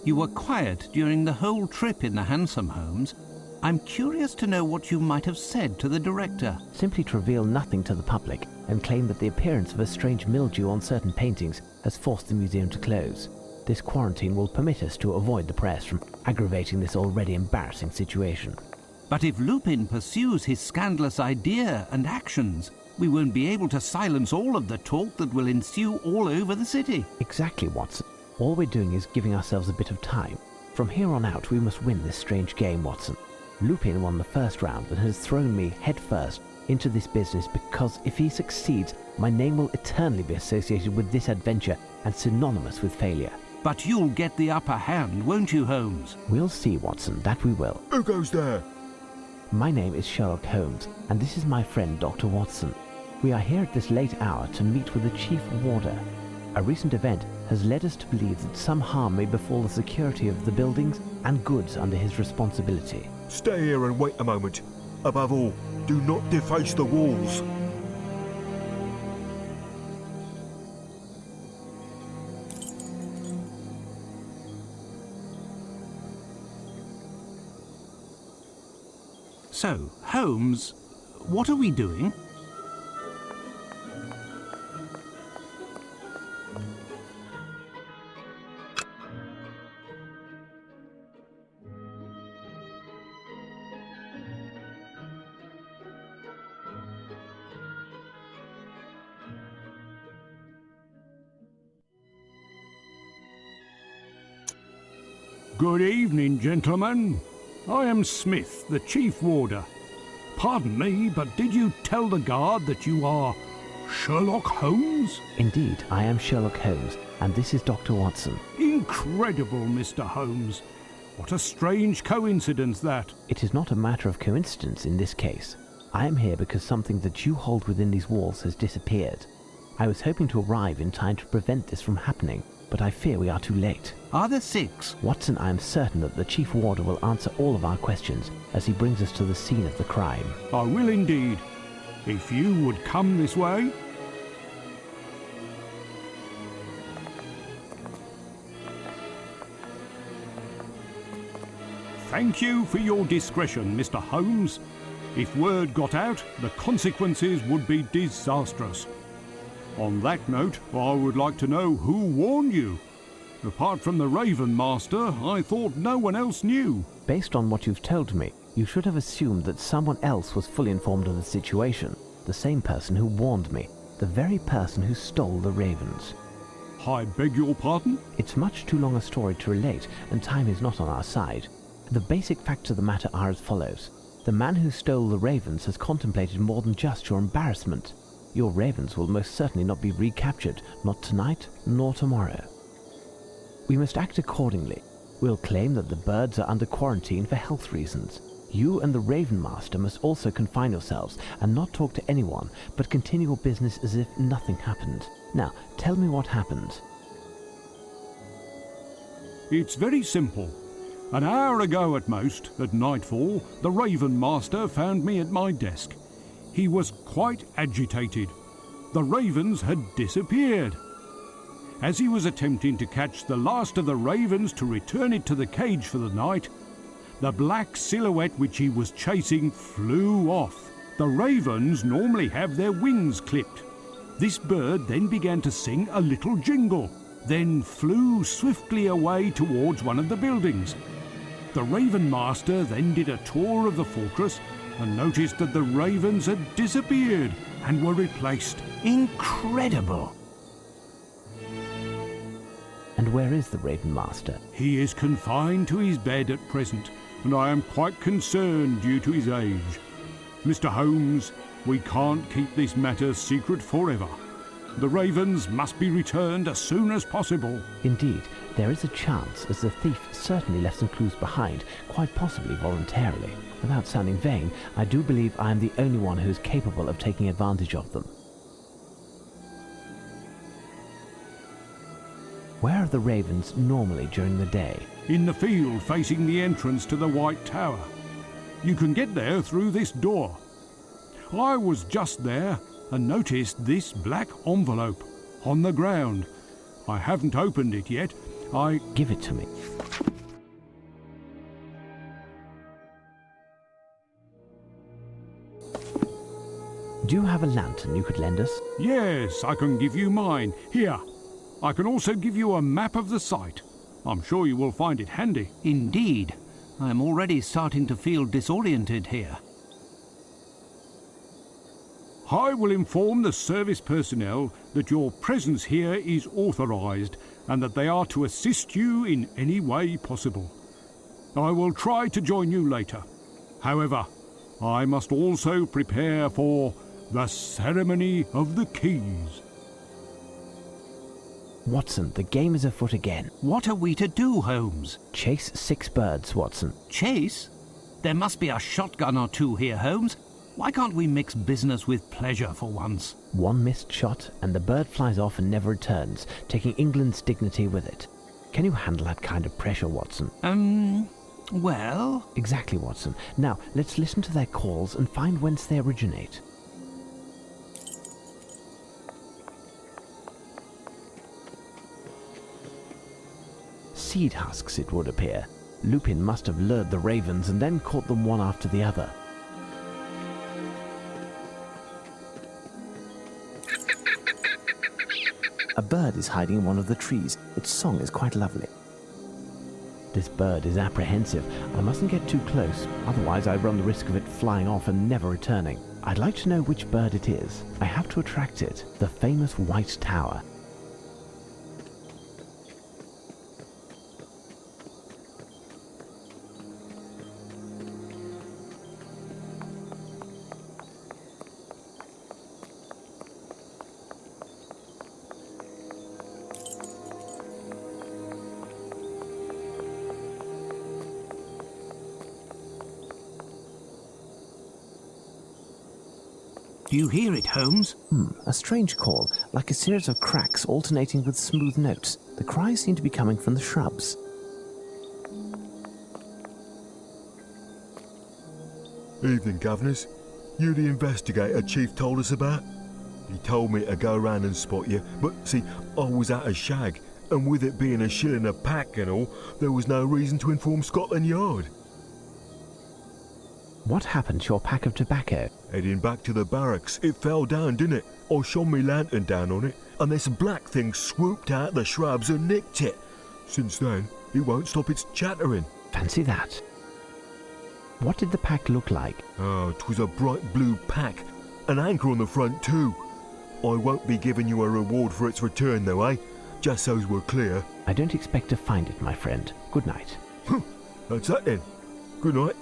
You were quiet during the whole trip in the hansom, Holmes. I'm curious to know what you might have said to the director. Simply to reveal nothing to the public and claim that the appearance of a strange mildew on certain paintings has forced the museum to close. This quarantine will permit us to avoid the press from aggravating this already embarrassing situation. But if Lupin pursues his scandalous idea and actions, we won't be able to silence all of the talk that will ensue all over the city. Exactly, Watson. All we're doing is giving ourselves a bit of time. From here on out, we must win this strange game, Watson. Lupin won the first round and has thrown me headfirst into this business because if he succeeds, my name will eternally be associated with this adventure and synonymous with failure. But you'll get the upper hand, won't you, Holmes? We'll see, Watson, that we will. Who goes there? My name is Sherlock Holmes, and this is my friend Dr. Watson. We are here at this late hour to meet with the Chief Warder. A recent event has led us to believe that some harm may befall the security of the buildings and goods under his responsibility. Stay here and wait a moment. Above all, do not deface the walls. So, Holmes, what are we doing? Good evening, gentlemen. I am Smith, the Chief Warder. Pardon me, but did you tell the guard that you are Sherlock Holmes? Indeed, I am Sherlock Holmes, and this is Dr. Watson. Incredible, Mr. Holmes. What a strange coincidence that. It is not a matter of coincidence in this case. I am here because something that you hold within these walls has disappeared. I was hoping to arrive in time to prevent this from happening, but I fear we are too late. Are there 6? Watson, I am certain that the Chief Warder will answer all of our questions as he brings us to the scene of the crime. I will indeed. If you would come this way. Thank you for your discretion, Mr. Holmes. If word got out, the consequences would be disastrous. On that note, I would like to know who warned you. Apart from the Raven Master, I thought no one else knew. Based on what you've told me, you should have assumed that someone else was fully informed of the situation. The same person who warned me. The very person who stole the ravens. I beg your pardon? It's much too long a story to relate, and time is not on our side. The basic facts of the matter are as follows. The man who stole the ravens has contemplated more than just your embarrassment. Your ravens will most certainly not be recaptured, not tonight nor tomorrow. We must act accordingly. We'll claim that the birds are under quarantine for health reasons. You and the Raven Master must also confine yourselves and not talk to anyone, but continue your business as if nothing happened. Now, tell me what happened. It's very simple. An hour ago at most, at nightfall, the Raven Master found me at my desk. He was quite agitated. The ravens had disappeared. As he was attempting to catch the last of the ravens to return it to the cage for the night, the black silhouette which he was chasing flew off. The ravens normally have their wings clipped. This bird then began to sing a little jingle, then flew swiftly away towards one of the buildings. The Raven Master then did a tour of the fortress and noticed that the ravens had disappeared and were replaced. Incredible! And where is the Raven Master? He is confined to his bed at present, and I am quite concerned due to his age. Mr. Holmes, we can't keep this matter secret forever. The ravens must be returned as soon as possible. Indeed, there is a chance, as the thief certainly left some clues behind, quite possibly voluntarily. Without sounding vain, I do believe I am the only one who is capable of taking advantage of them. Where are the ravens normally during the day? In the field facing the entrance to the White Tower. You can get there through this door. I was just there and noticed this black envelope on the ground. I haven't opened it yet, Give it to me. Do you have a lantern you could lend us? Yes, I can give you mine. Here, I can also give you a map of the site. I'm sure you will find it handy. Indeed. I'm already starting to feel disoriented here. I will inform the service personnel that your presence here is authorized and that they are to assist you in any way possible. I will try to join you later. However, I must also prepare for the ceremony of the keys. Watson, the game is afoot again. What are we to do, Holmes? Chase 6 birds, Watson. Chase? There must be a shotgun or two here, Holmes. Why can't we mix business with pleasure for once? One missed shot, and the bird flies off and never returns, taking England's dignity with it. Can you handle that kind of pressure, Watson? Well... Exactly, Watson. Now, let's listen to their calls and find whence they originate. Seed husks, it would appear. Lupin must have lured the ravens and then caught them one after the other. A bird is hiding in one of the trees. Its song is quite lovely. This bird is apprehensive. I mustn't get too close, otherwise I run the risk of it flying off and never returning. I'd like to know which bird it is. I have to attract it. The famous White Tower. Do you hear it, Holmes? A strange call, like a series of cracks alternating with smooth notes. The cries seem to be coming from the shrubs. Evening, governors. You the investigator Chief told us about? He told me to go round and spot you, but see, I was at a shag, and with it being a shilling a pack and all, there was no reason to inform Scotland Yard. What happened to your pack of tobacco? Heading back to the barracks, it fell down, didn't it? I shone me lantern down on it, and this black thing swooped out the shrubs and nicked it. Since then, it won't stop its chattering. Fancy that. What did the pack look like? Oh, 'twas a bright blue pack. An anchor on the front too. I won't be giving you a reward for its return though, eh? Just so's we're clear. I don't expect to find it, my friend. Good night. That's that then. Good night.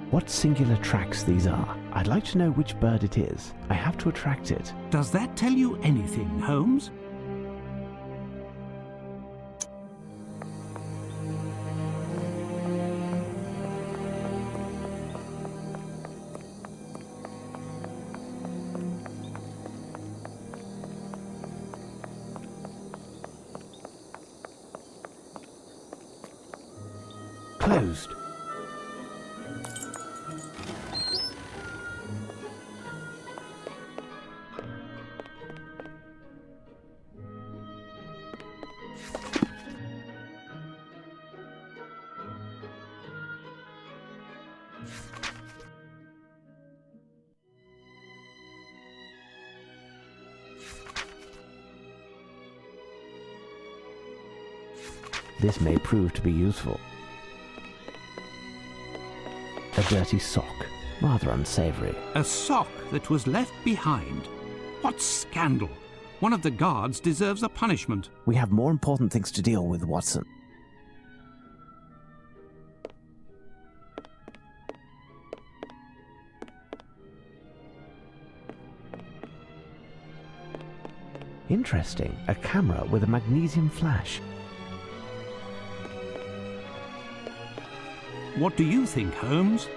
What singular tracks these are. I'd like to know which bird it is. I have to attract it. Does that tell you anything, Holmes? Closed. This may prove to be useful. A dirty sock. Rather unsavory. A sock that was left behind. What scandal! One of the guards deserves a punishment. We have more important things to deal with, Watson. Interesting. A camera with a magnesium flash. What do you think, Holmes?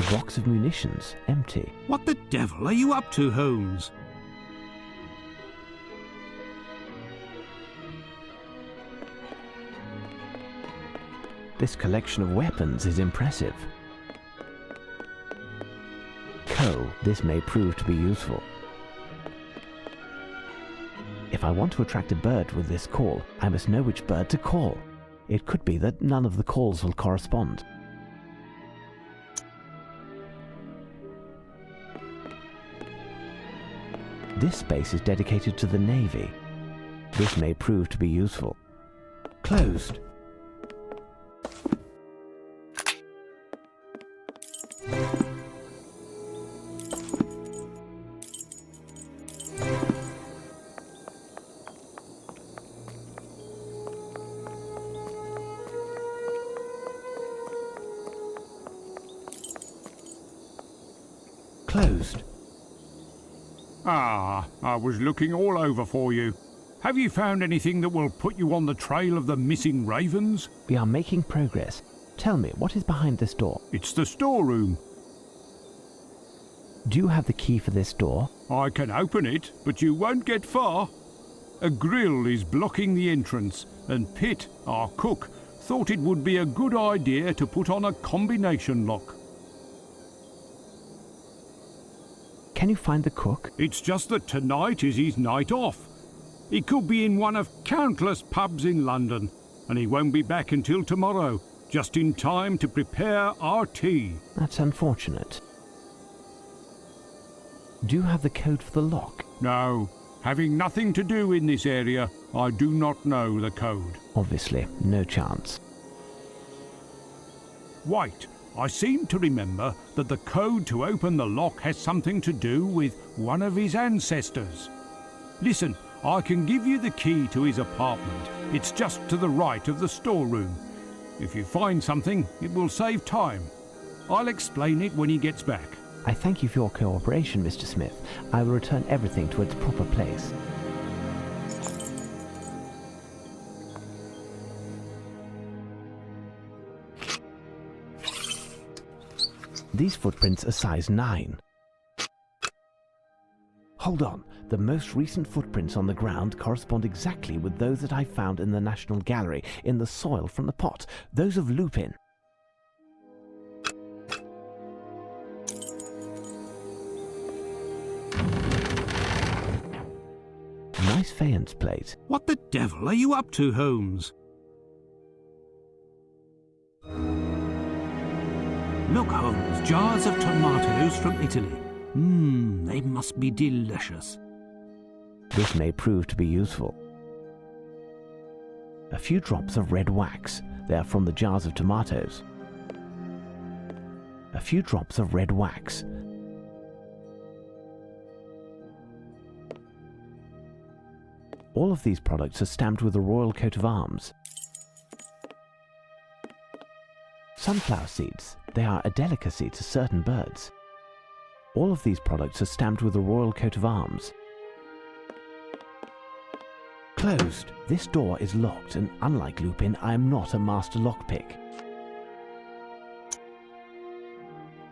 box of munitions, empty. What the devil are you up to, Holmes? This collection of weapons is impressive. Coal, this may prove to be useful. If I want to attract a bird with this call, I must know which bird to call. It could be that none of the calls will correspond. This space is dedicated to the Navy. This may prove to be useful. Closed. Closed. Ah, I was looking all over for you. Have you found anything that will put you on the trail of the missing ravens? We are making progress. Tell me, what is behind this door? It's the storeroom. Do you have the key for this door? I can open it, but you won't get far. A grill is blocking the entrance, and Pitt, our cook, thought it would be a good idea to put on a combination lock. Can you find the cook? It's just that tonight is his night off. He could be in one of countless pubs in London, and he won't be back until tomorrow, just in time to prepare our tea. That's unfortunate. Do you have the code for the lock? No, having nothing to do in this area, I do not know the code. Obviously, no chance. Wait, I seem to remember that the code to open the lock has something to do with one of his ancestors. Listen, I can give you the key to his apartment. It's just to the right of the storeroom. If you find something, it will save time. I'll explain it when he gets back. I thank you for your cooperation, Mr. Smith. I will return everything to its proper place. These footprints are size 9. Hold on. The most recent footprints on the ground correspond exactly with those that I found in the National Gallery, in the soil from the pot. Those of Lupin. Nice faience plate. What the devil are you up to, Holmes? Look, Holmes, jars of tomatoes from Italy. They must be delicious. This may prove to be useful. A few drops of red wax. They are from the jars of tomatoes. A few drops of red wax. All of these products are stamped with the royal coat of arms. Sunflower seeds. They are a delicacy to certain birds. All of these products are stamped with the royal coat of arms. Closed. This door is locked, and unlike Lupin, I am not a master lockpick.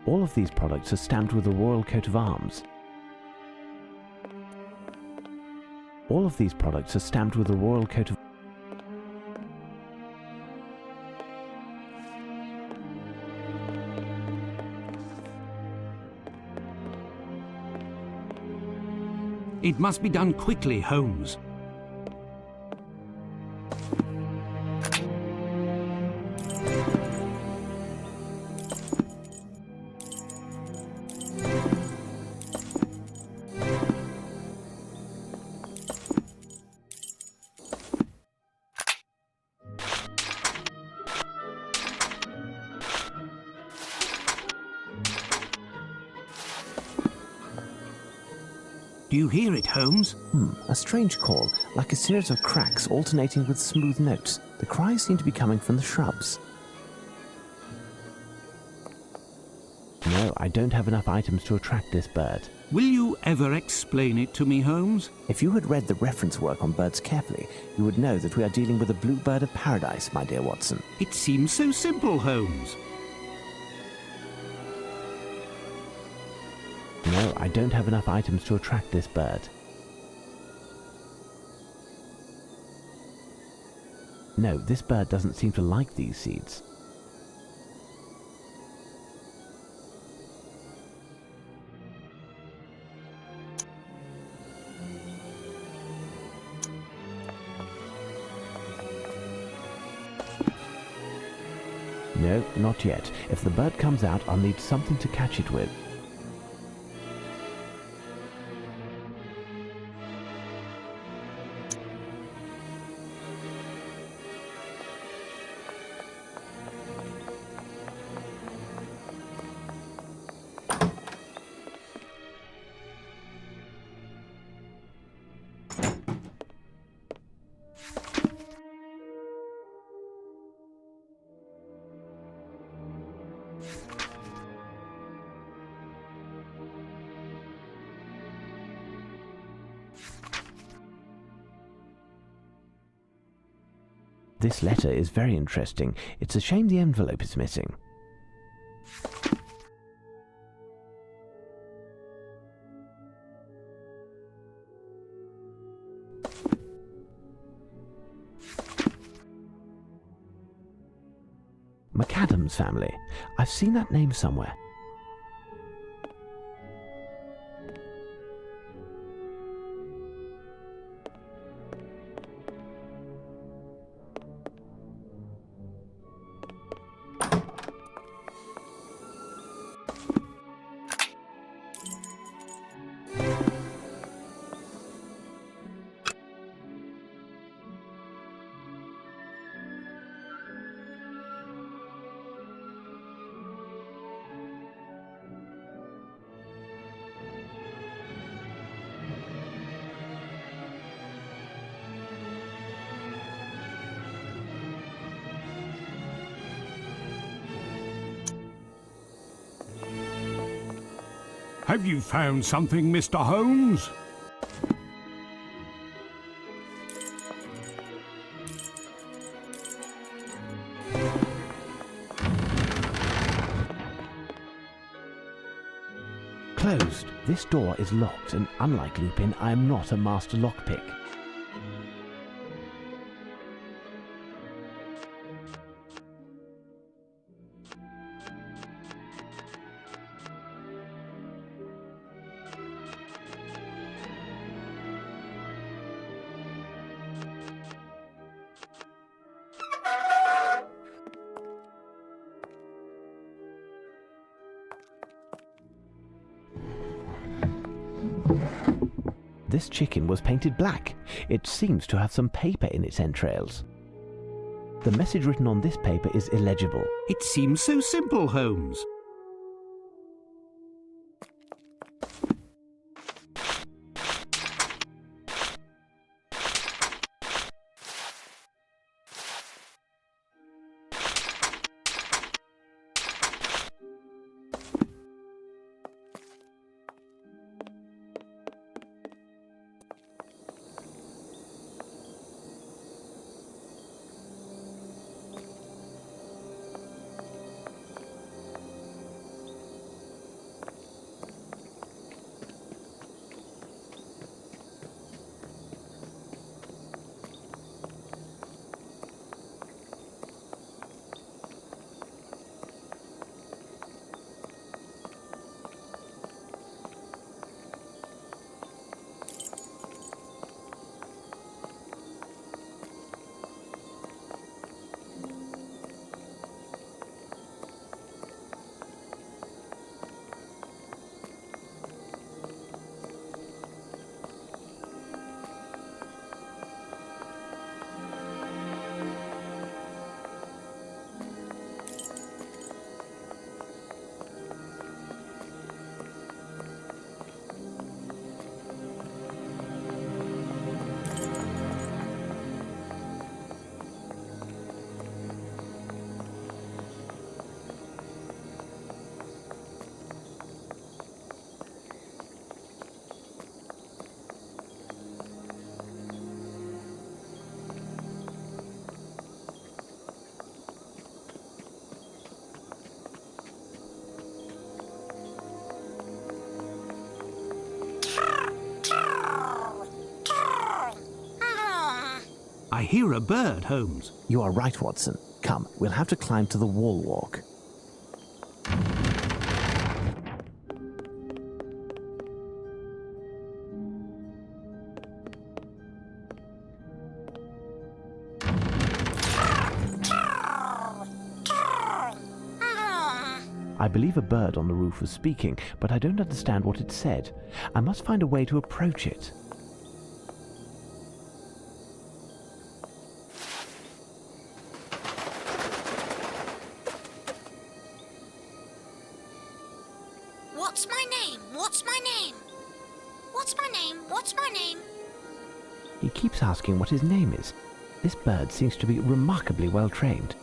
All of these products are stamped with the royal coat of arms. All of these products are stamped with the royal coat of arms. It must be done quickly, Holmes. Do you hear it, Holmes? A strange call, like a series of cracks alternating with smooth notes. The cries seem to be coming from the shrubs. No, I don't have enough items to attract this bird. Will you ever explain it to me, Holmes? If you had read the reference work on birds carefully, you would know that we are dealing with a bluebird of paradise, my dear Watson. It seems so simple, Holmes. No, I don't have enough items to attract this bird. No, this bird doesn't seem to like these seeds. No, not yet. If the bird comes out, I'll need something to catch it with. This letter is very interesting. It's a shame the envelope is missing. McAdams family. I've seen that name somewhere. Have you found something, Mr. Holmes? Closed. This door is locked, and unlike Lupin, I am not a master lockpick. This chicken was painted black. It seems to have some paper in its entrails. The message written on this paper is illegible. It seems so simple, Holmes. I hear a bird, Holmes. You are right, Watson. Come, we'll have to climb to the wall walk. I believe a bird on the roof was speaking, but I don't understand what it said. I must find a way to approach it. What's my name? What's my name? What's my name? What's my name? He keeps asking what his name is. This bird seems to be remarkably well trained.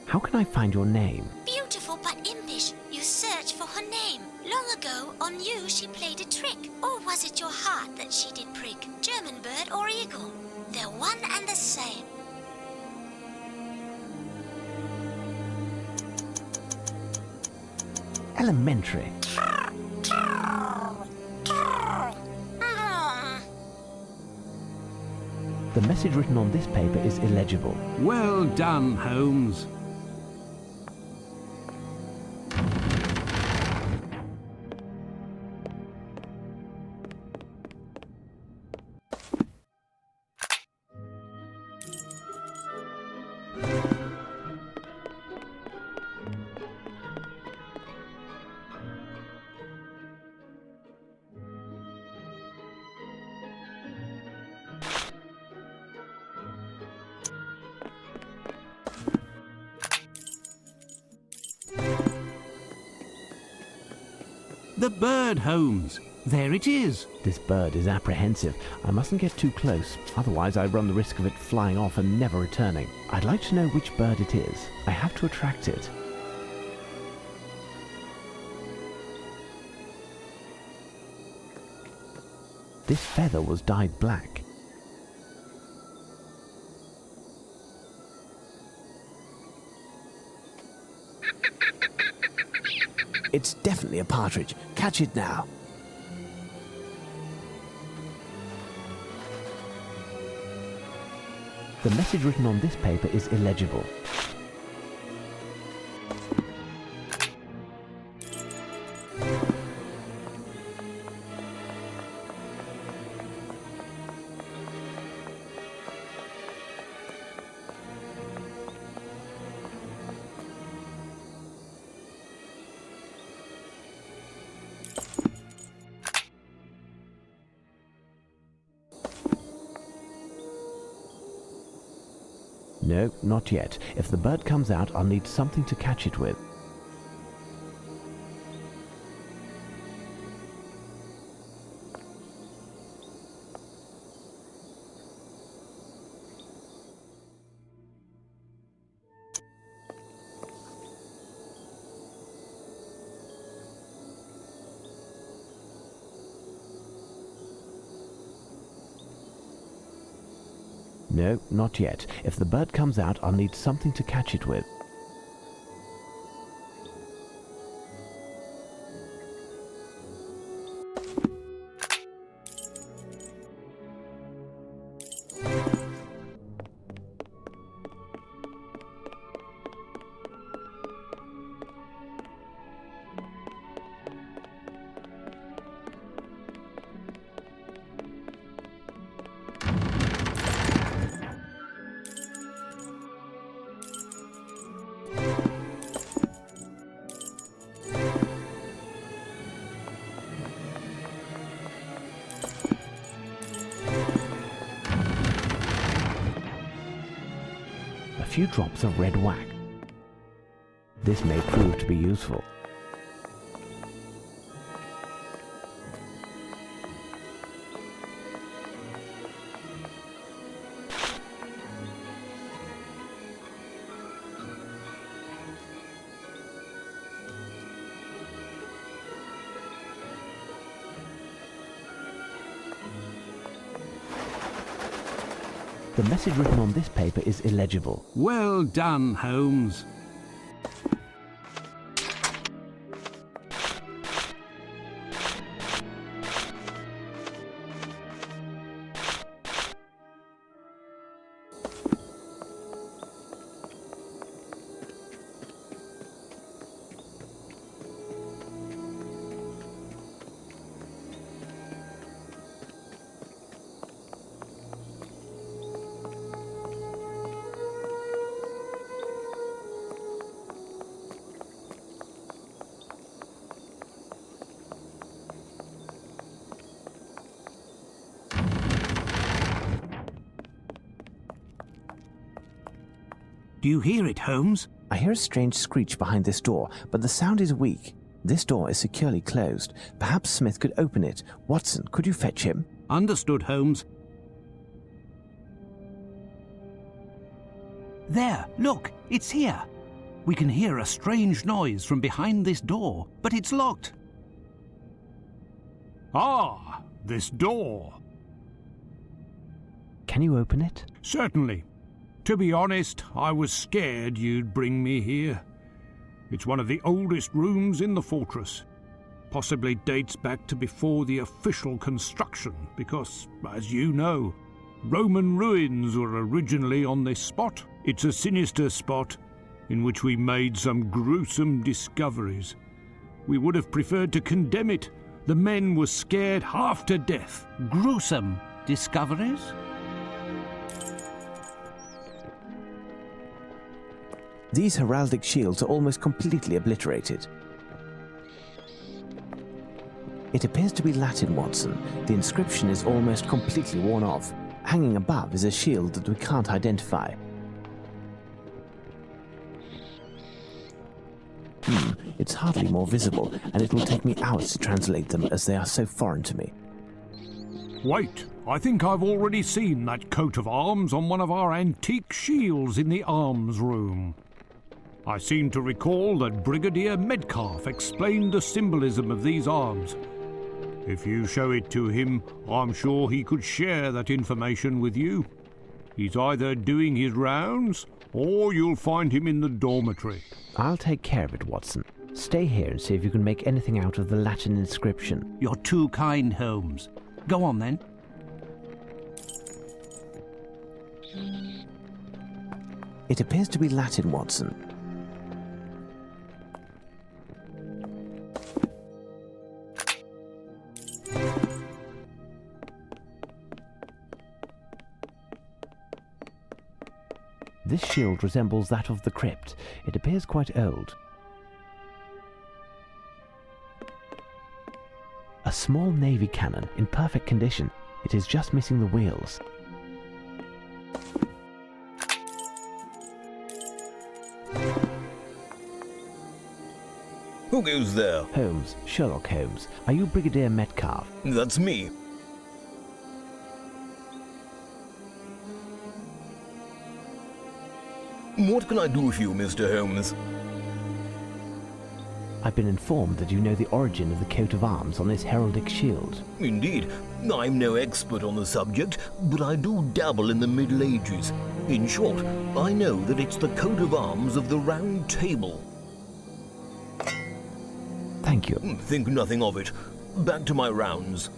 How can I find your name? Beautiful but impish. You search for her name. Long ago, on you she played a trick. Or was it your heart that she did prick? German bird or eagle? They're one and the same. Elementary. The message written on this paper is illegible. Well done, Holmes. The bird, Holmes. There it is. This bird is apprehensive. I mustn't get too close, otherwise I run the risk of it flying off and never returning. I'd like to know which bird it is. I have to attract it. This feather was dyed black. It's definitely a partridge. Catch it now. The message written on this paper is illegible. No, not yet. If the bird comes out, I'll need something to catch it with. No, not yet. If the bird comes out, I'll need something to catch it with. A few drops of red wax. This may prove to be useful. The message written on this paper is illegible. Well done, Holmes. you hear it, Holmes? I hear a strange screech behind this door, but the sound is weak. This door is securely closed. Perhaps Smith could open it. Watson, could you fetch him? Understood, Holmes. There, look, it's here. We can hear a strange noise from behind this door, but it's locked. Ah, this door. Can you open it? Certainly. To be honest, I was scared you'd bring me here. It's one of the oldest rooms in the fortress. Possibly dates back to before the official construction, because, as you know, Roman ruins were originally on this spot. It's a sinister spot in which we made some gruesome discoveries. We would have preferred to condemn it. The men were scared half to death. Gruesome discoveries? These heraldic shields are almost completely obliterated. It appears to be Latin, Watson. The inscription is almost completely worn off. Hanging above is a shield that we can't identify. It's hardly more visible, and it will take me hours to translate them as they are so foreign to me. Wait, I think I've already seen that coat of arms on one of our antique shields in the arms room. I seem to recall that Brigadier Metcalf explained the symbolism of these arms. If you show it to him, I'm sure he could share that information with you. He's either doing his rounds, or you'll find him in the dormitory. I'll take care of it, Watson. Stay here and see if you can make anything out of the Latin inscription. You're too kind, Holmes. Go on, then. It appears to be Latin, Watson. This shield resembles that of the crypt. It appears quite old. A small navy cannon in perfect condition. It is just missing the wheels. Who goes there? Holmes, Sherlock Holmes. Are you Brigadier Metcalf? That's me. What can I do for you, Mr. Holmes? I've been informed that you know the origin of the coat of arms on this heraldic shield. Indeed, I'm no expert on the subject, but I do dabble in the Middle Ages. In short, I know that it's the coat of arms of the Round Table. Thank you. Think nothing of it. Back to my rounds.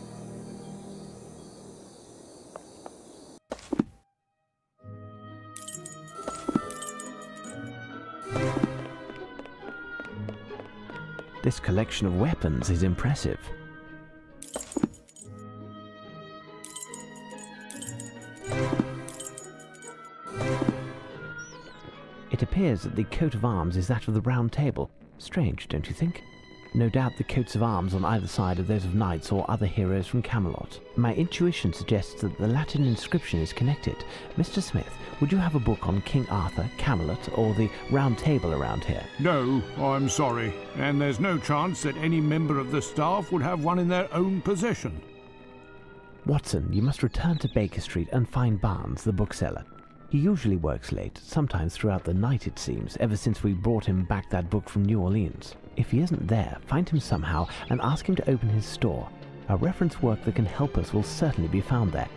This collection of weapons is impressive. It appears that the coat of arms is that of the Round Table. Strange, don't you think? No doubt the coats of arms on either side are those of knights or other heroes from Camelot. My intuition suggests that the Latin inscription is connected. Mr. Smith, would you have a book on King Arthur, Camelot, or the Round Table around here? No, I'm sorry, and there's no chance that any member of the staff would have one in their own possession. Watson, you must return to Baker Street and find Barnes, the bookseller. He usually works late, sometimes throughout the night it seems, ever since we brought him back that book from New Orleans. If he isn't there, find him somehow and ask him to open his store. A reference work that can help us will certainly be found there.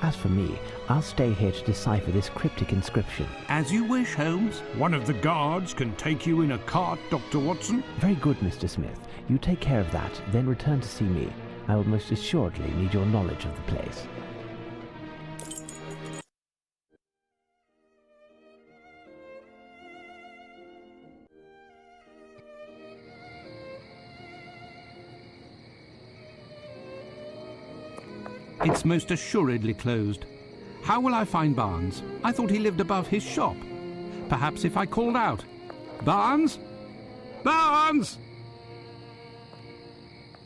As for me, I'll stay here to decipher this cryptic inscription. As you wish, Holmes. One of the guards can take you in a cart, Dr. Watson. Very good, Mr. Smith. You take care of that, then return to see me. I will most assuredly need your knowledge of the place. It's most assuredly closed. How will I find Barnes? I thought he lived above his shop. Perhaps if I called out, Barnes? Barnes!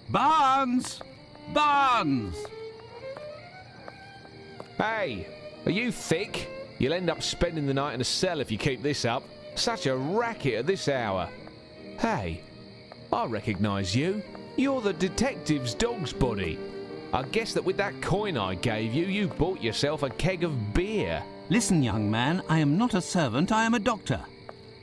Barnes! Barnes! Hey, are you thick? You'll end up spending the night in a cell if you keep this up. Such a racket at this hour. Hey, I recognise you. You're the detective's dog's body. I guess that with that coin I gave you, you bought yourself a keg of beer. Listen, young man, I am not a servant, I am a doctor.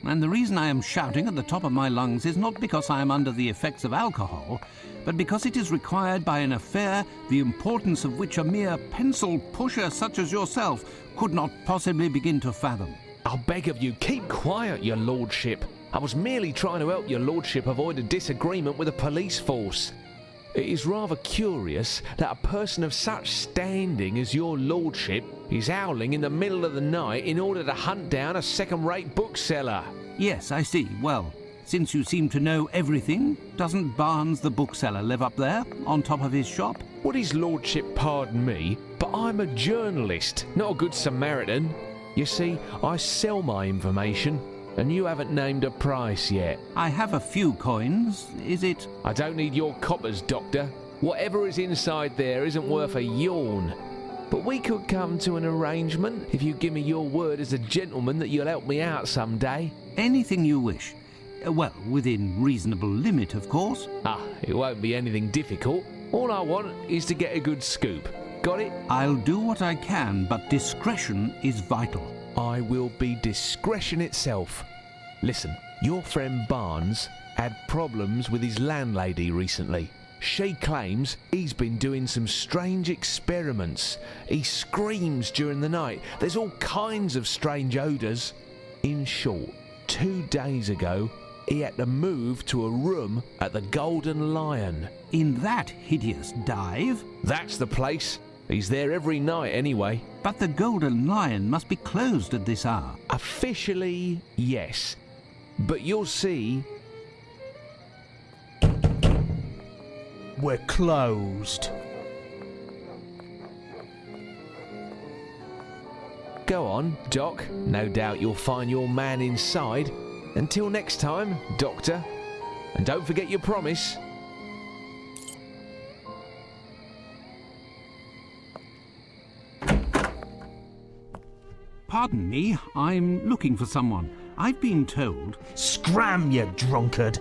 And the reason I am shouting at the top of my lungs is not because I am under the effects of alcohol, but because it is required by an affair the importance of which a mere pencil pusher such as yourself could not possibly begin to fathom. I'll beg of you, keep quiet, your lordship. I was merely trying to help your lordship avoid a disagreement with the police force. It is rather curious that a person of such standing as your lordship is howling in the middle of the night in order to hunt down a second-rate bookseller. Yes, I see. Well, since you seem to know everything, doesn't Barnes the bookseller live up there, on top of his shop? Would his lordship pardon me, but I'm a journalist, not a good Samaritan. You see, I sell my information, and you haven't named a price yet. I have a few coins. Is it? I don't need your coppers, Doctor. Whatever is inside there isn't worth a yawn. But we could come to an arrangement if you give me your word as a gentleman that you'll help me out someday. Anything you wish. Well, within reasonable limit, of course. It won't be anything difficult. All I want is to get a good scoop. Got it? I'll do what I can, but discretion is vital. I will be discretion itself. Listen, your friend Barnes had problems with his landlady recently. She claims he's been doing some strange experiments. He screams during the night. There's all kinds of strange odours. In short, 2 days ago, he had to move to a room at the Golden Lion. In that hideous dive? That's the place. He's there every night anyway. But the Golden Lion must be closed at this hour. Officially, yes. But you'll see... We're closed. Go on, Doc. No doubt you'll find your man inside. Until next time, Doctor. And don't forget your promise. Pardon me, I'm looking for someone. I've been told... Scram, you drunkard!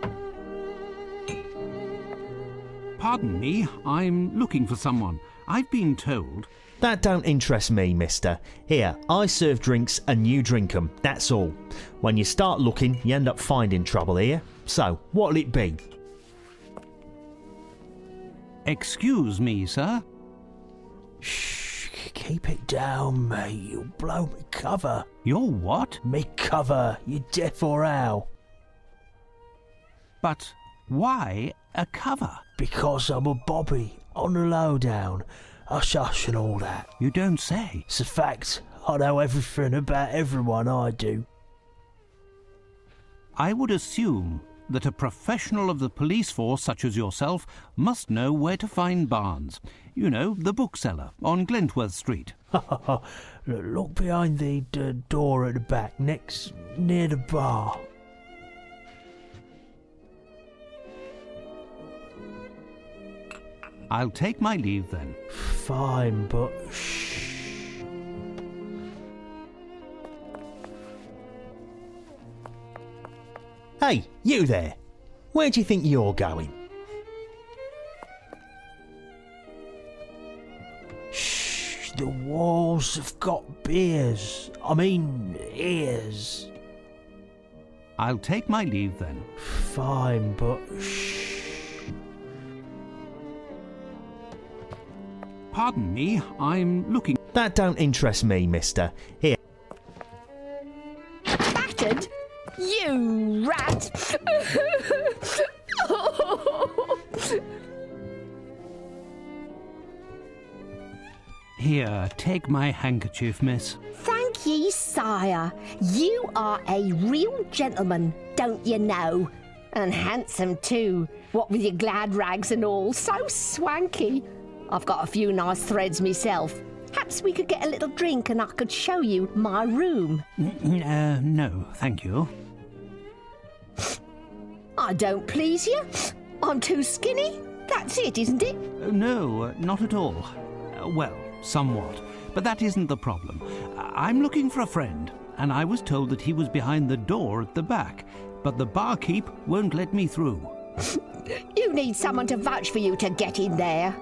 Pardon me, I'm looking for someone. I've been told... That don't interest me, mister. Here, I serve drinks and you drink 'em, that's all. When you start looking, you end up finding trouble here. So, what'll it be? Excuse me, sir. Shh, keep it down, mate. You'll blow me cover. Your what? Me cover, you deaf or how? But why a cover? Because I'm a bobby, on the lowdown. Hush hush and all that. You don't say. It's a fact. I know everything about everyone, I do. I would assume that a professional of the police force such as yourself must know where to find Barnes. You know, the bookseller on Glentworth Street. Look behind the door at the back, next near the bar. I'll take my leave then. Fine, but shh. Hey, you there. Where do you think you're going? Shh, the walls have got ears. I'll take my leave then. Fine, but shh. Pardon me, I'm looking... That don't interest me, mister. Here. Battered? You rat! Here, take my handkerchief, miss. Thank ye, sire. You are a real gentleman, don't you know? And handsome too, what with your glad rags and all, so swanky. I've got a few nice threads myself. Perhaps we could get a little drink and I could show you my room. No, thank you. I don't please you. I'm too skinny. That's it, isn't it? No, not at all. Well, somewhat. But that isn't the problem. I'm looking for a friend, and I was told that he was behind the door at the back, but the barkeep won't let me through. You need someone to vouch for you to get in there.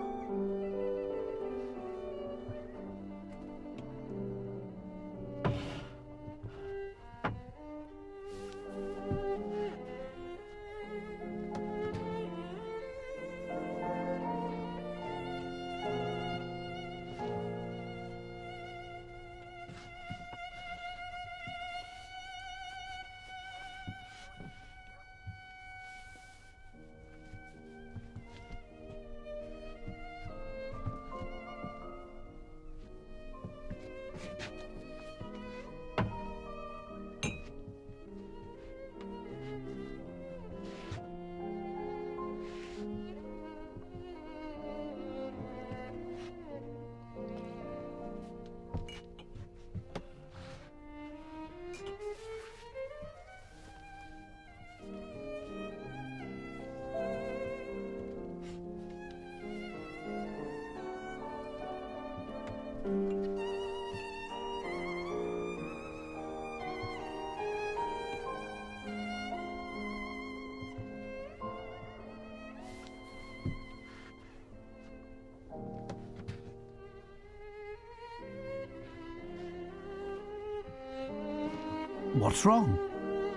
What's wrong?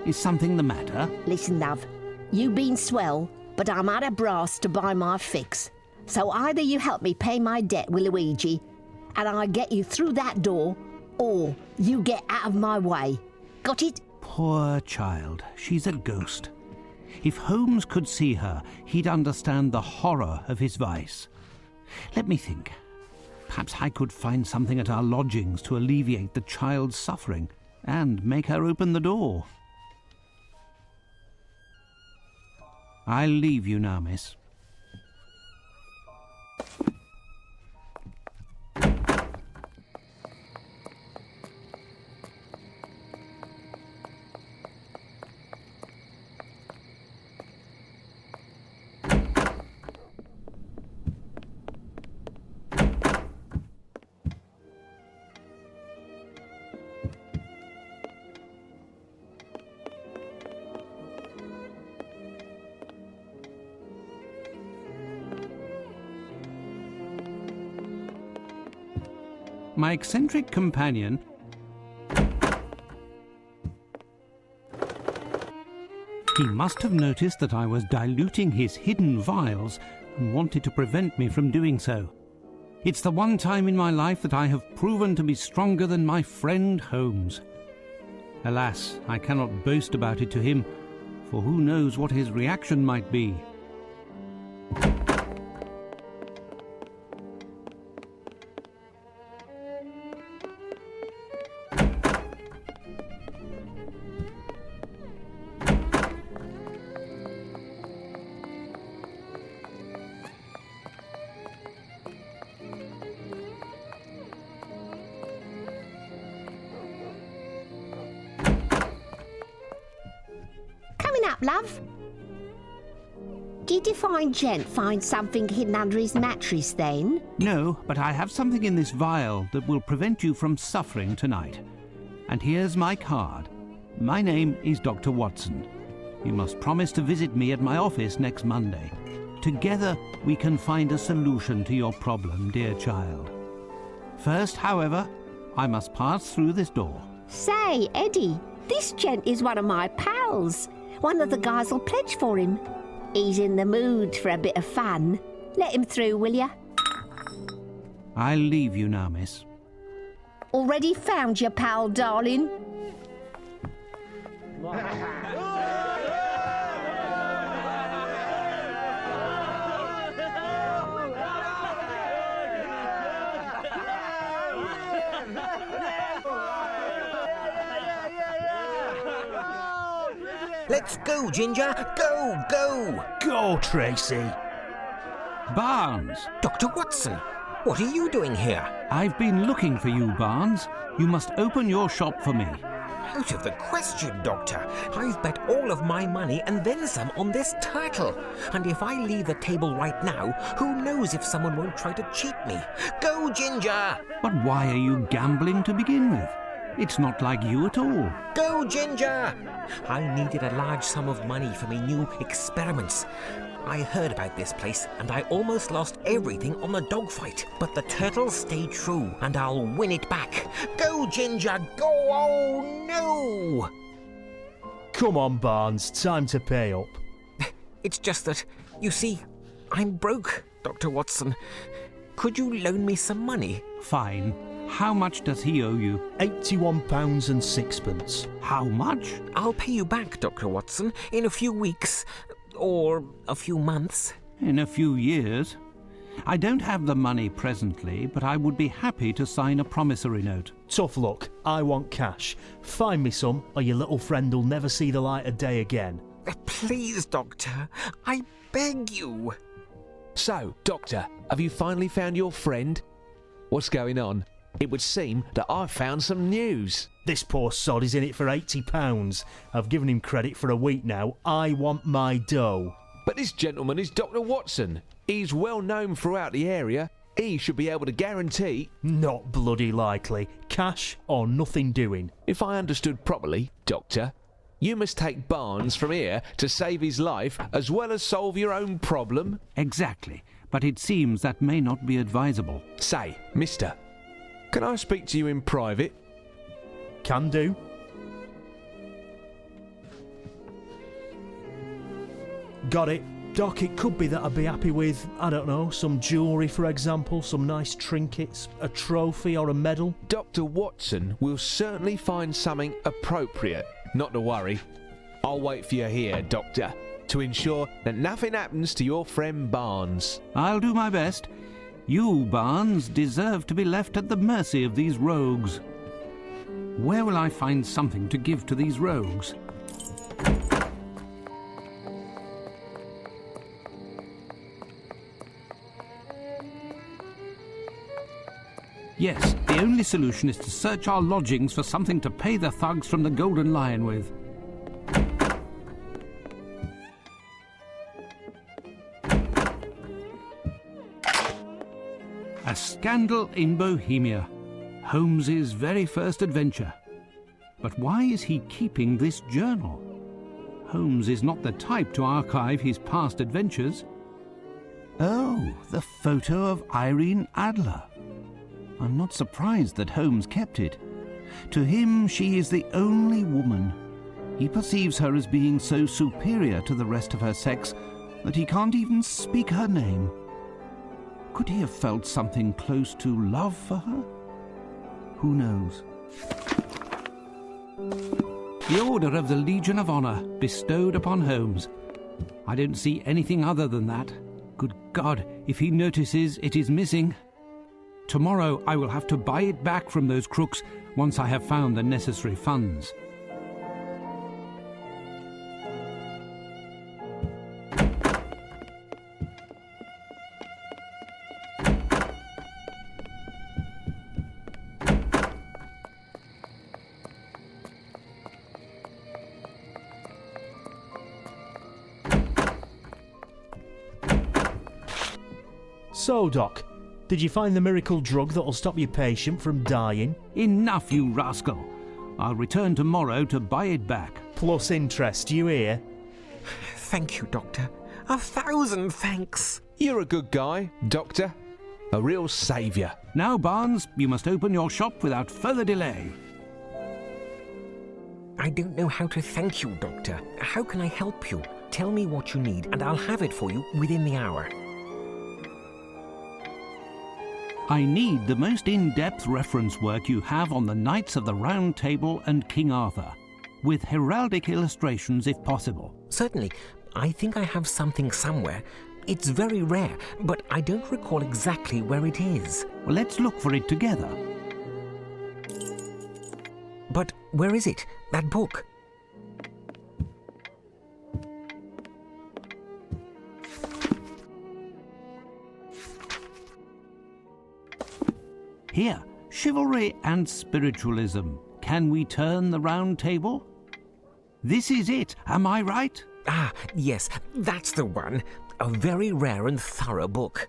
Is something the matter? Listen, love, you been swell, but I'm out of brass to buy my fix. So either you help me pay my debt with Luigi, and I get you through that door, or you get out of my way. Got it? Poor child, she's a ghost. If Holmes could see her, he'd understand the horror of his vice. Let me think. Perhaps I could find something at our lodgings to alleviate the child's suffering and make her open the door. I'll leave you now, miss. My eccentric companion he must have noticed that I was diluting his hidden vials and wanted to prevent me from doing so. It's the one time in my life that I have proven to be stronger than my friend Holmes. Alas, I cannot boast about it to him, for who knows what his reaction might be. Up, love. Did your fine gent find something hidden under his mattress then? No, but I have something in this vial that will prevent you from suffering tonight. And here's my card. My name is Dr. Watson. You must promise to visit me at my office next Monday. Together we can find a solution to your problem, dear child. First, however, I must pass through this door. Say, Eddie, this gent is one of my pals. One of the guys will pledge for him. He's in the mood for a bit of fun. Let him through, will ya? I'll leave you now, miss. Already found your pal, darling? Let's go, Ginger! Go, go! Go, Tracy! Barnes! Dr. Watson, what are you doing here? I've been looking for you, Barnes. You must open your shop for me. Out of the question, Doctor. I've bet all of my money and then some on this turtle. And if I leave the table right now, who knows if someone won't try to cheat me. Go, Ginger! But why are you gambling to begin with? It's not like you at all. Go, Ginger! I needed a large sum of money for my new experiments. I heard about this place and I almost lost everything on the dogfight. But the turtle stayed true and I'll win it back. Go, Ginger, go! Oh, no! Come on, Barnes, time to pay up. It's just that, you see, I'm broke, Dr. Watson. Could you loan me some money? Fine. How much does he owe you? £81 and sixpence. How much? I'll pay you back, Dr. Watson, in a few weeks. Or a few months. In a few years. I don't have the money presently, but I would be happy to sign a promissory note. Tough luck. I want cash. Find me some, or your little friend will never see the light of day again. Please, Doctor. I beg you. So, Doctor, have you finally found your friend? What's going on? It would seem that I've found some news. This poor sod is in it for £80. I've given him credit for a week now. I want my dough. But this gentleman is Dr. Watson. He's well known throughout the area. He should be able to guarantee... Not bloody likely. Cash or nothing doing. If I understood properly, Doctor, you must take Barnes from here to save his life as well as solve your own problem? Exactly. But it seems that may not be advisable. Say, mister, can I speak to you in private? Can do. Got it. Doc, it could be that I'd be happy with, I don't know, some jewellery, for example, some nice trinkets, a trophy or a medal. Dr. Watson will certainly find something appropriate. Not to worry. I'll wait for you here, Doctor, to ensure that nothing happens to your friend Barnes. I'll do my best. You, Barnes, deserve to be left at the mercy of these rogues. Where will I find something to give to these rogues? Yes, the only solution is to search our lodgings for something to pay the thugs from the Golden Lion with. A scandal in Bohemia. Holmes's very first adventure. But why is he keeping this journal? Holmes is not the type to archive his past adventures. Oh, the photo of Irene Adler. I'm not surprised that Holmes kept it. To him, she is the only woman. He perceives her as being so superior to the rest of her sex that he can't even speak her name. Could he have felt something close to love for her? Who knows? The Order of the Legion of Honor bestowed upon Holmes. I don't see anything other than that. Good God, if he notices it is missing. Tomorrow I will have to buy it back from those crooks once I have found the necessary funds. So, Doc, did you find the miracle drug that'll stop your patient from dying? Enough, you rascal. I'll return tomorrow to buy it back. Plus interest, you hear? Thank you, Doctor. 1,000 thanks. You're a good guy, Doctor. A real saviour. Now, Barnes, you must open your shop without further delay. I don't know how to thank you, Doctor. How can I help you? Tell me what you need and I'll have it for you within the hour. I need the most in-depth reference work you have on the Knights of the Round Table and King Arthur, with heraldic illustrations if possible. Certainly. I think I have something somewhere. It's very rare, but I don't recall exactly where it is. Well, let's look for it together. But where is it? That book? Here, Chivalry and Spiritualism, Can We Turn the Round Table? This is it, am I right? Ah, yes, that's the one. A very rare and thorough book.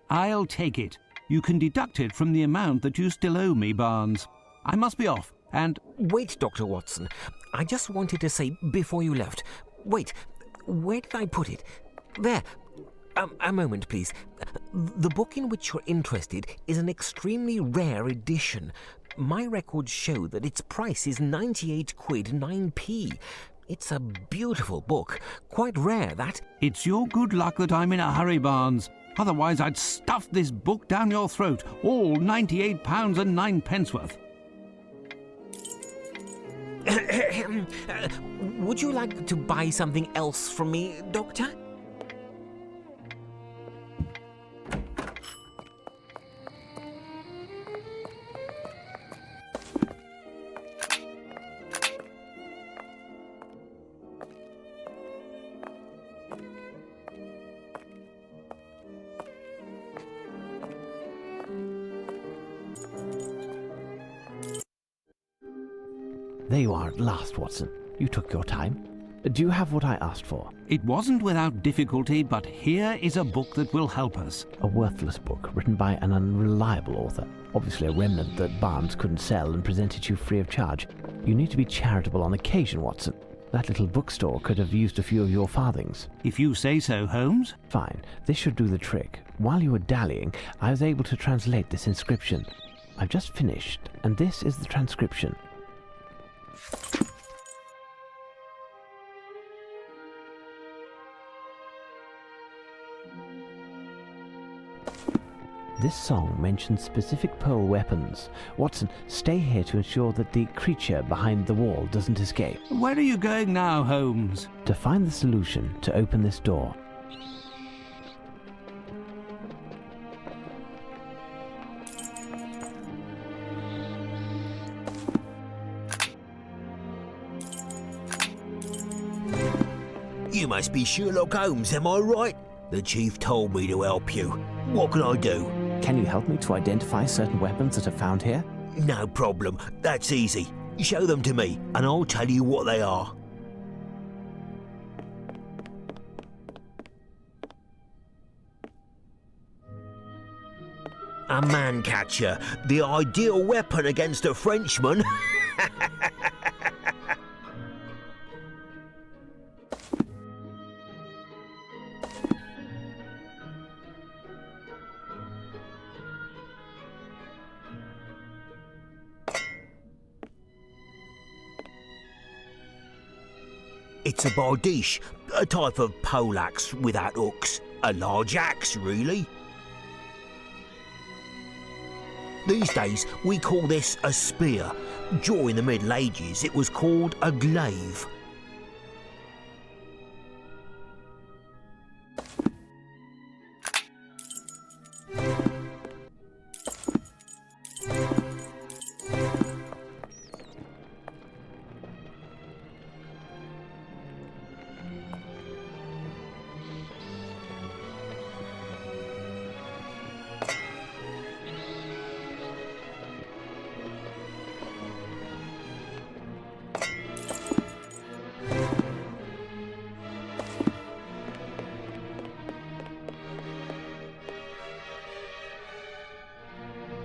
I'll take it. You can deduct it from the amount that you still owe me, Barnes. I must be off, and... Wait, Dr. Watson. I just wanted to say before you left. Wait, where did I put it? There. A moment, please. The book in which you're interested is an extremely rare edition. My records show that its price is 98 quid 9p. It's a beautiful book. Quite rare, that. It's your good luck that I'm in a hurry, Barnes. Otherwise I'd stuff this book down your throat, all £98 and 9p worth. Would you like to buy something else from me, Doctor? There you are at last, Watson. You took your time. Do you have what I asked for? It wasn't without difficulty, but here is a book that will help us. A worthless book written by an unreliable author. Obviously a remnant that Barnes couldn't sell and present it you free of charge. You need to be charitable on occasion, Watson. That little bookstore could have used a few of your farthings. If you say so, Holmes. Fine. This should do the trick. While you were dallying, I was able to translate this inscription. I've just finished, and this is the transcription. This song mentions specific pearl weapons. Watson, stay here to ensure that the creature behind the wall doesn't escape. Where are you going now, Holmes? To find the solution to open this door. You must be Sherlock Holmes, am I right? The chief told me to help you. What can I do? Can you help me to identify certain weapons that are found here? No problem. That's easy. Show them to me, and I'll tell you what they are. A man-catcher. The ideal weapon against a Frenchman. It's a bardiche, a type of poleaxe without hooks. A large axe, really. These days, we call this a spear. During the Middle Ages, it was called a glaive.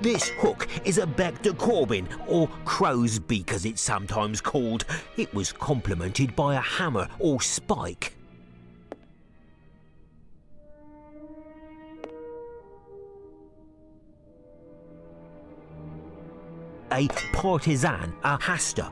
This hook is a bec de Corbin, or crow's beak as it's sometimes called. It was complemented by a hammer or spike. A partisan, a hasta.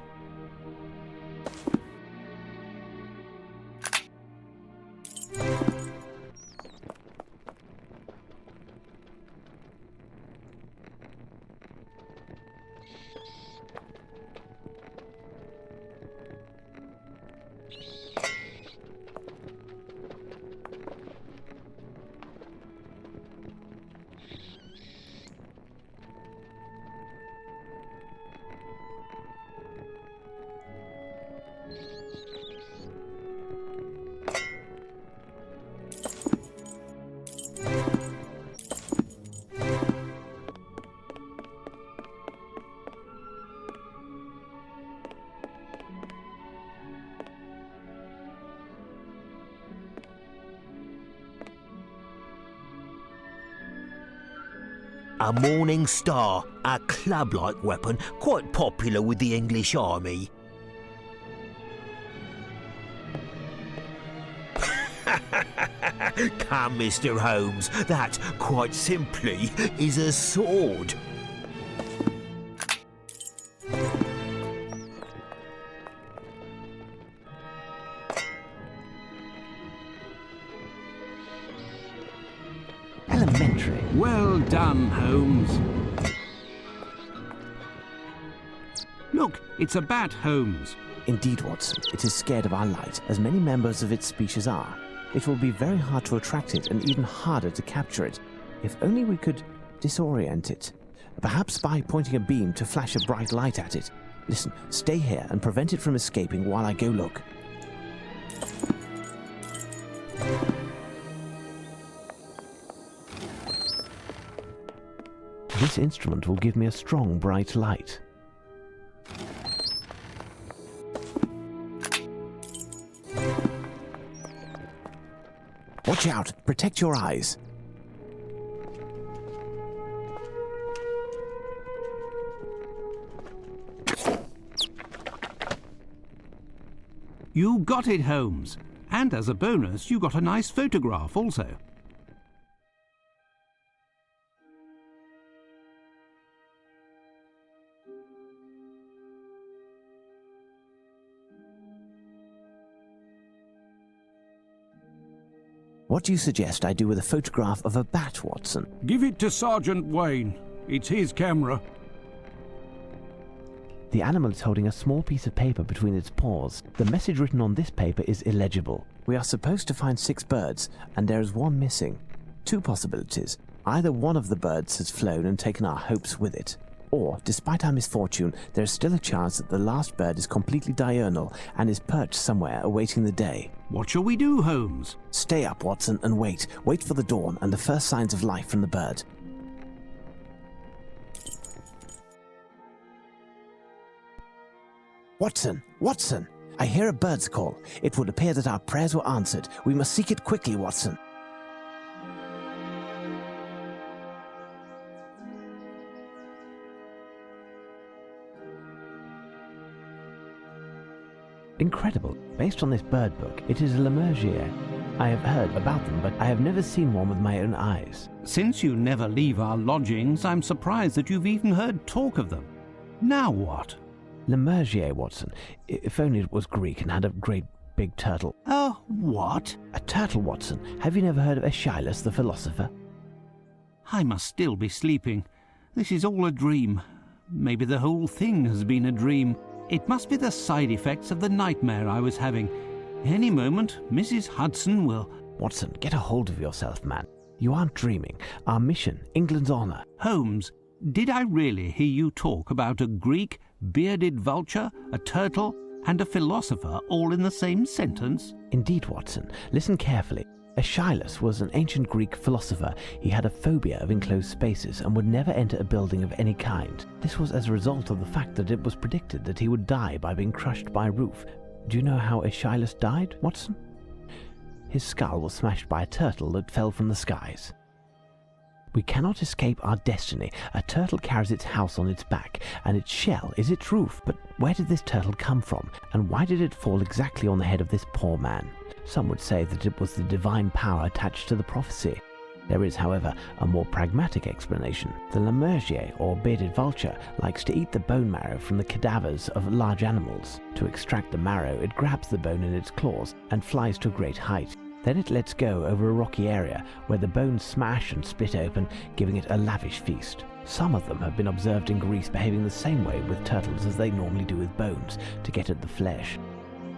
A morning star, a club-like weapon, quite popular with the English army. Come, Mr. Holmes, that, quite simply, is a sword. Elementary. Well done, Holmes. Look, it's a bat, Holmes. Indeed, Watson, it is scared of our light, as many members of its species are. It will be very hard to attract it and even harder to capture it. If only we could disorient it. Perhaps by pointing a beam to flash a bright light at it. Listen, stay here and prevent it from escaping while I go look. This instrument will give me a strong, bright light. Watch out! Protect your eyes! You got it, Holmes. And as a bonus, you got a nice photograph also. What do you suggest I do with a photograph of a bat, Watson? Give it to Sergeant Wayne. It's his camera. The animal is holding a small piece of paper between its paws. The message written on this paper is illegible. We are supposed to find 6 birds, and there is one missing. 2 possibilities. Either one of the birds has flown and taken our hopes with it, or, despite our misfortune, there is still a chance that the last bird is completely diurnal and is perched somewhere awaiting the day. What shall we do, Holmes? Stay up, Watson, and wait. Wait for the dawn and the first signs of life from the bird. Watson! Watson! I hear a bird's call. It would appear that our prayers were answered. We must seek it quickly, Watson. Incredible. Based on this bird book, it is a Lemurgier. I have heard about them, but I have never seen one with my own eyes. Since you never leave our lodgings, I'm surprised that you've even heard talk of them. Now what? Lemurgier, Watson. If only it was Greek and had a great big turtle. Oh, what? A turtle, Watson. Have you never heard of Aeschylus the philosopher? I must still be sleeping. This is all a dream. Maybe the whole thing has been a dream. It must be the side effects of the nightmare I was having. Any moment, Mrs. Hudson will... Watson, get a hold of yourself, man. You aren't dreaming. Our mission, England's honour. Holmes, did I really hear you talk about a Greek, bearded vulture, a turtle, and a philosopher all in the same sentence? Indeed, Watson. Listen carefully. Aeschylus was an ancient Greek philosopher. He had a phobia of enclosed spaces and would never enter a building of any kind. This was as a result of the fact that it was predicted that he would die by being crushed by a roof. Do you know how Aeschylus died, Watson? His skull was smashed by a turtle that fell from the skies. We cannot escape our destiny. A turtle carries its house on its back, and its shell is its roof. But where did this turtle come from, and why did it fall exactly on the head of this poor man? Some would say that it was the divine power attached to the prophecy. There is, however, a more pragmatic explanation. The Lemurgier, or bearded vulture, likes to eat the bone marrow from the cadavers of large animals. To extract the marrow, it grabs the bone in its claws and flies to a great height. Then it lets go over a rocky area where the bones smash and split open, giving it a lavish feast. Some of them have been observed in Greece behaving the same way with turtles as they normally do with bones, to get at the flesh.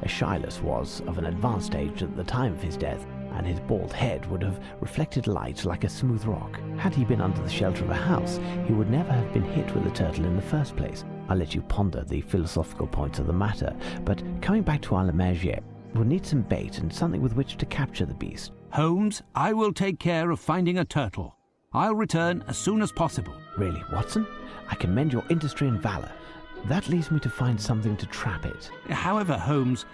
Aeschylus was of an advanced age at the time of his death, and his bald head would have reflected light like a smooth rock. Had he been under the shelter of a house, he would never have been hit with a turtle in the first place. I'll let you ponder the philosophical points of the matter, but coming back to our Lemurgier, we'll need some bait and something with which to capture the beast. Holmes, I will take care of finding a turtle. I'll return as soon as possible. Really, Watson? I commend your industry and valor. That leaves me to find something to trap it. However, Holmes,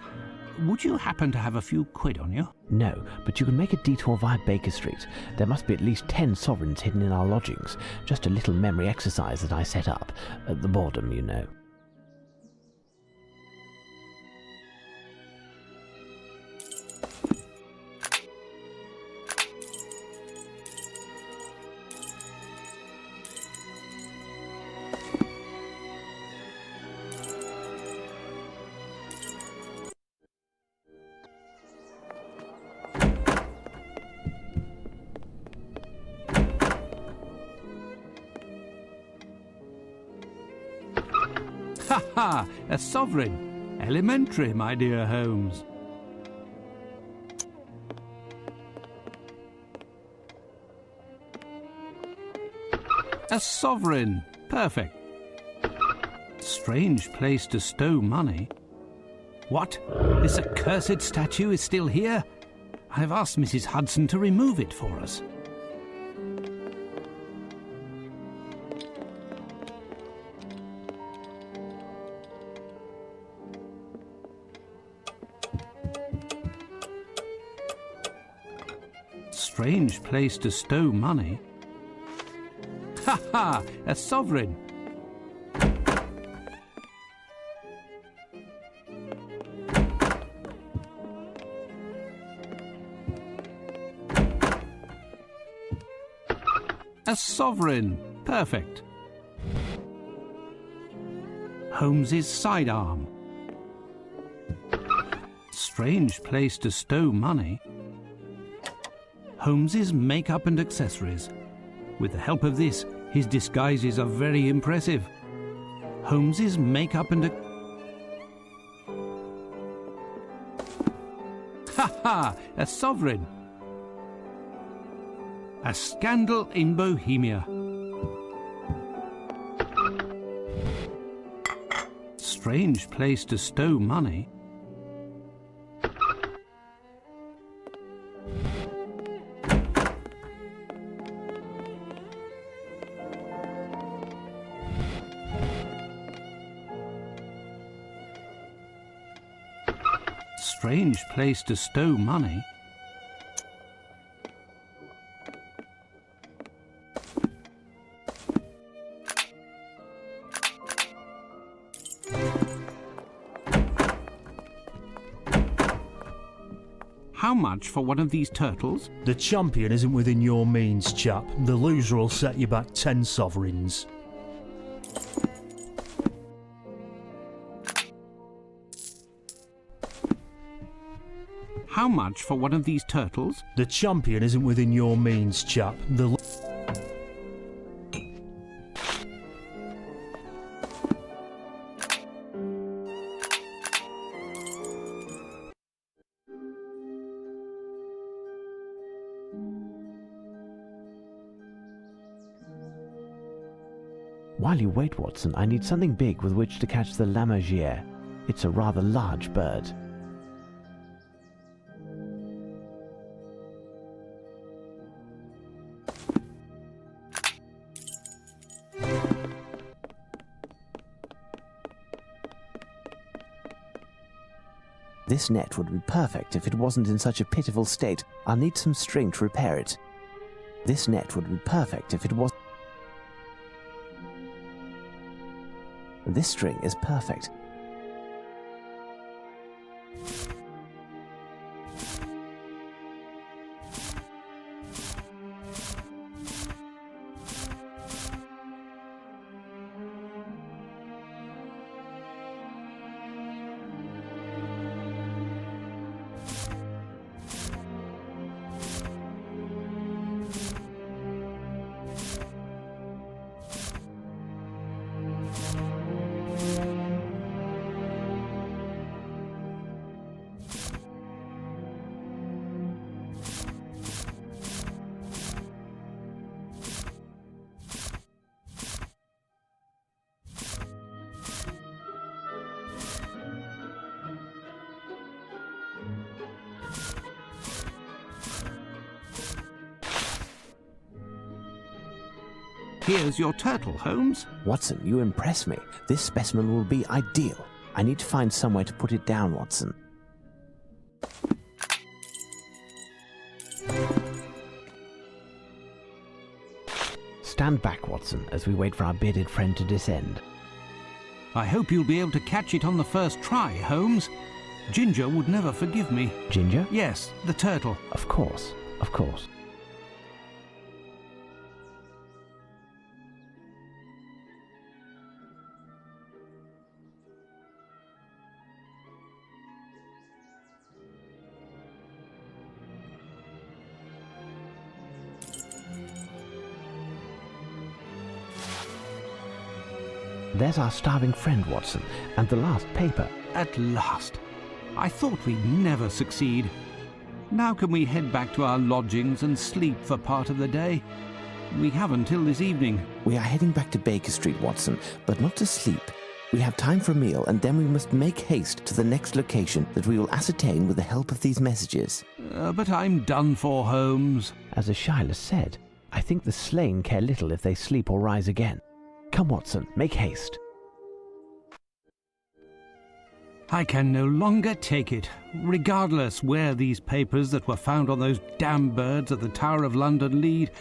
would you happen to have a few quid on you? No, but you can make a detour via Baker Street. There must be at least 10 sovereigns hidden in our lodgings. Just a little memory exercise that I set up. At the boredom, you know. Ha ha! A sovereign! Elementary, my dear Holmes. A sovereign! Perfect. Strange place to stow money. What? This accursed statue is still here? I've asked Mrs. Hudson to remove it for us. Strange place to stow money. Ha ha! A sovereign! A sovereign! Perfect. Holmes's sidearm. Strange place to stow money. Holmes's makeup and accessories. With the help of this, his disguises are very impressive. Holmes's makeup and Ha ha! A sovereign! A scandal in Bohemia. Strange place to stow money. Strange place to stow money. How much for one of these turtles? The champion isn't within your means, chap. The loser will set you back 10 sovereigns. How much for one of these turtles? The champion isn't within your means, chap. While you wait, Watson, I need something big with which to catch the lammergeier. It's a rather large bird. This net would be perfect if it wasn't in such a pitiful state. I'll need some string to repair it. This net would be perfect if it was... This string is perfect. Here's your turtle, Holmes. Watson, you impress me. This specimen will be ideal. I need to find somewhere to put it down, Watson. Stand back, Watson, as we wait for our bearded friend to descend. I hope you'll be able to catch it on the first try, Holmes. Ginger would never forgive me. Ginger? Yes, the turtle. Of course, of course. There's our starving friend, Watson, and the last paper. At last. I thought we'd never succeed. Now can we head back to our lodgings and sleep for part of the day? We have until this evening. We are heading back to Baker Street, Watson, but not to sleep. We have time for a meal, and then we must make haste to the next location that we will ascertain with the help of these messages. But I'm done for, Holmes. As Arsène said, I think the slain care little if they sleep or rise again. Come, Watson, make haste. I can no longer take it. Regardless where these papers that were found on those damn birds at the Tower of London lead,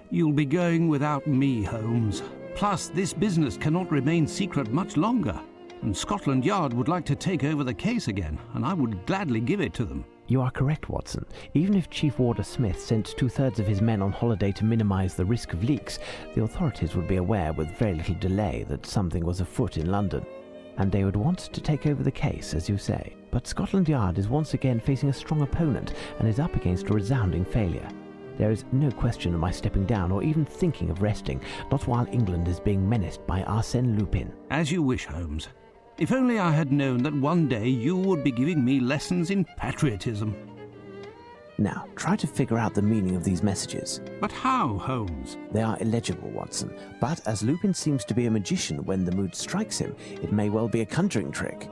you'll be going without me, Holmes. Plus, this business cannot remain secret much longer, and Scotland Yard would like to take over the case again, and I would gladly give it to them. You are correct, Watson. Even if Chief Warder Smith sent 2/3 of his men on holiday to minimize the risk of leaks, the authorities would be aware with very little delay that something was afoot in London, and they would want to take over the case, as you say. But Scotland Yard is once again facing a strong opponent and is up against a resounding failure. There is no question of my stepping down or even thinking of resting, not while England is being menaced by Arsène Lupin. As you wish, Holmes. If only I had known that one day you would be giving me lessons in patriotism. Now, try to figure out the meaning of these messages. But how, Holmes? They are illegible, Watson, but as Lupin seems to be a magician when the mood strikes him, it may well be a conjuring trick.